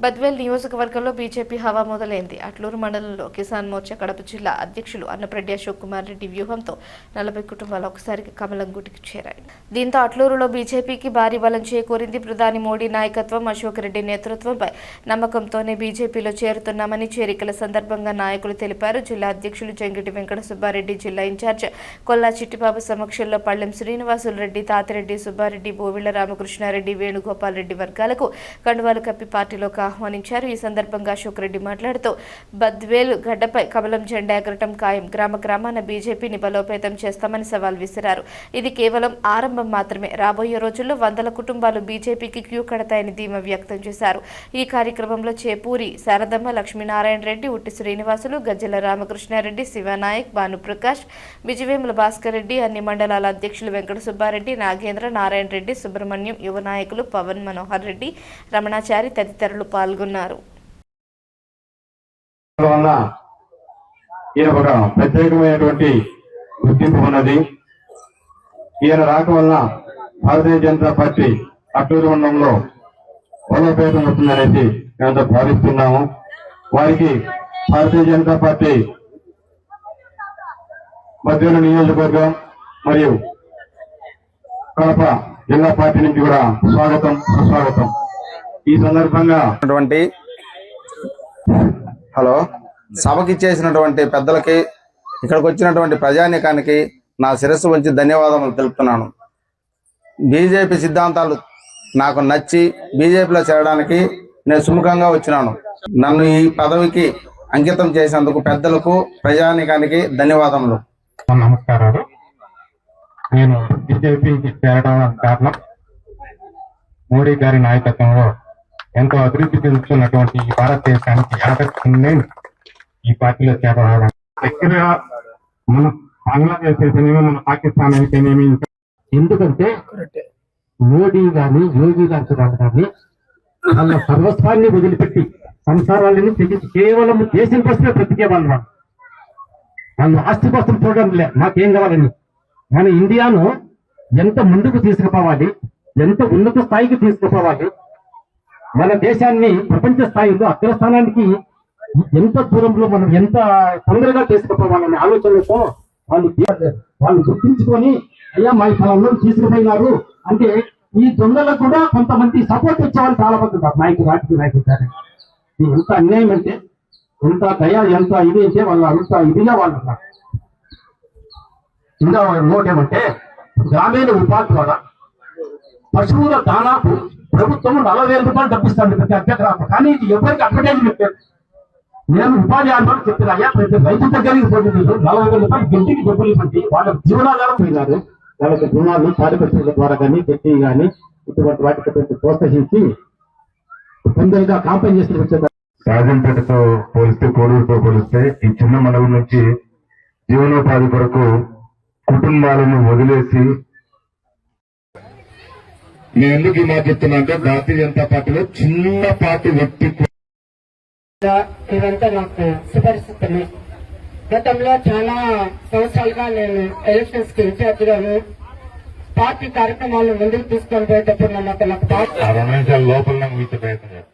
బద్వేల్ నియోజకవర్గంలో బీజేపీ హవా మొదలైంది. అట్లూరు మండలంలో కిసాన్ మోర్చా కడప జిల్లా అధ్యక్షులు అన్నప్రెడ్డి అశోక్ కుమార్ రెడ్డి వ్యూహంతో 40 కుటుంబాలు ఒకసారిగా కమలం గుటికి చేరాయి. దీంతో అట్లూరులో బీజేపీకి భారీ బలం చేకూరింది. ప్రధాని మోడీ నాయకత్వం, అశోక్ రెడ్డి నేతృత్వంపై నమ్మకంతోనే బీజేపీలో చేరుతున్నామని చేరికల సందర్భంగా నాయకులు తెలిపారు. జిల్లా అధ్యక్షులు జంగిటి వెంకట సుబ్బారెడ్డి, జిల్లా ఇన్ఛార్జ్ కొల్లా చిట్టిబాబు సమక్షంలో పళ్ళెం శ్రీనివాసులు రెడ్డి, తాతిరెడ్డి సుబ్బారెడ్డి, బోవిళ్ల రామకృష్ణారెడ్డి, వేణుగోపాల్ రెడ్డి వర్గాలకు కండువాలు కప్పి పార్టీలోకి ఆహ్వానించారు. ఈ సందర్భంగా అశోక్ రెడ్డి మాట్లాడుతూ బద్వేలు గడ్డపై కమలం జెండా ఎగరటం ఖాయం, గ్రామ గ్రామాన బీజేపీని బలోపేతం చేస్తామని సవాల్ విసిరారు. ఇది కేవలం ఆరంభం మాత్రమే, రాబోయే రోజుల్లో 100 కుటుంబాలు బీజేపీకి క్యూ కడతాయని ధీమా వ్యక్తం చేశారు. ఈ కార్యక్రమంలో చేపూరి శారదమ్మ, లక్ష్మీనారాయణ రెడ్డి, ఉట్టి శ్రీనివాసులు, గజ్జల రామకృష్ణారెడ్డి, శివనాయక్, భానుప్రకాష్, విజయవేముల భాస్కర్ రెడ్డి, అన్ని మండలాల అధ్యక్షులు వెంకట సుబ్బారెడ్డి, నాగేంద్ర, నారాయణ రెడ్డి, సుబ్రహ్మణ్యం, యువ నాయకులు పవన్, మనోహర్ రెడ్డి, రమణాచారి తదితరులు పాల్గొన్నారు. ఈయన ఒక ప్రత్యేకమైనటువంటి గుర్తింపు ఉన్నది. ఈయన రాక వలన భారతీయ జనతా పార్టీ అట్టూరు మండలంలో బలోపేతం అవుతుందనేసి మేమంతా భావిస్తున్నాము. వారికి భారతీయ జనతా పార్టీ బద్వేలు నియోజకవర్గం మరియు కడప జిల్లా పార్టీ నుంచి కూడా స్వాగతం, సుస్వాగతం. ఈ సందర్భంగా హలో, సభకి చేసినటువంటి పెద్దలకి, ఇక్కడికి వచ్చినటువంటి ప్రజానీకానికి నా శిరస్సు వంచి ధన్యవాదాలు తెలుపుతున్నాను. బీజేపీ సిద్ధాంతాలు నాకు నచ్చి బీజేపీలో చేరడానికి నేను సుముఖంగా వచ్చినాను. నన్ను ఈ పదవికి అంకితం చేసినందుకు పెద్దలకు, ప్రజానీకానికి ధన్యవాదములు. నమస్కారాలు. నేను బీజేపీకి చేరడానికి కారణం మోడీ గారి నాయకత్వంలో ఎంతో అభివృద్ధి చెందుతున్నటువంటి ఈ భారతదేశానికి ఆకర్షణ ఈ పార్టీలో చేరడానికి. దగ్గరగా మన బంగ్లాదేశ్ అయితేనేమి, మన పాకిస్తాన్ అయితేనేమి. ఎందుకంటే మోడీ గాని, యోగి గారు కానీ వాళ్ళ సర్వస్వాన్ని వదిలిపెట్టి సంసారాలని తెగించి కేవలం దేశం కోసమే బ్రతికే వాళ్ళు. వాళ్ళు ఆస్తి కోసం చూడడం లే, మాకేం కావాలని. మన ఇండియాను ఎంత ముందుకు తీసుకుపోవాలి, ఎంత ఉన్నత స్థాయికి తీసుకుపోవాలి, మన దేశాన్ని ప్రపంచ స్థాయిలో అగ్రస్థానానికి ఎంత దూరంలో మనం ఎంత తొందరగా తీసుకుపోవాలనే ఆలోచనతో వాళ్ళు గుర్తించుకొని, అయ్యా మా ఫలంలో తీసుకుపోయినారు అంటే ఈ దొంగలకు కూడా కొంతమంది సపోర్ట్ ఇచ్చేవాళ్ళు చాలా మంది ఉన్నారు. రాజకీయ నాయకులు ఎంత అన్యాయం అంటే, ఎంత దయ, ఎంత ఇది అంటే వాళ్ళు అంత ఇదిగా వాళ్ళు ఉన్నారు. ఇంకా నోటేమంటే గ్రామీణ ఉపాధి ద్వారా పశువుల దానాకు ప్రభుత్వం 40,000 రూపాయలు డబ్బిస్తాను ప్రతి అభ్యర్థి. కానీ ఇది ఎవరికి అడ్వర్టైజ్మెంట్ లేదు. నేను ఉపాధి హామీ చెప్పిన అయ్యా ప్రతి రైతు దగ్గరికి పోటీ 40,000 రూపాయలు గంటికి డబ్బులు ఇవ్వండి, వాళ్ళకి జీవనాధారం పోయినారు. వాళ్ళకి రుణాలు పారిపత్రికల ద్వారా కానీ, చెట్టి కానీ ఇటువంటి వాటికి ప్రోత్సహించి తొందరగా కాంపెన్సేషన్ వచ్చే. రాజంపేటతో పోలిస్తే, కోడూరుతో పోలిస్తే ఈ చిన్న మండలం నుంచి జీవనోపాధి కొరకు కుటుంబాలను వదిలేసి నేను ఎందుకు ఈ మాట చెప్తున్నా అంటే, భారతీయ జనతా పార్టీలో చిన్న పార్టీ వ్యక్తి ఇదంతా నాకు సుపరిస్థితులు. గతంలో చాలా సంవత్సరాలుగా నేను ఎలక్షన్స్ కి ఇన్ఛార్జిగాను పార్టీ కార్యక్రమాలను ముందుకు తీసుకొని పోయేటప్పుడు నాకు 2 నిమిషాల లోపల నాకు మీతో ప్రయత్నం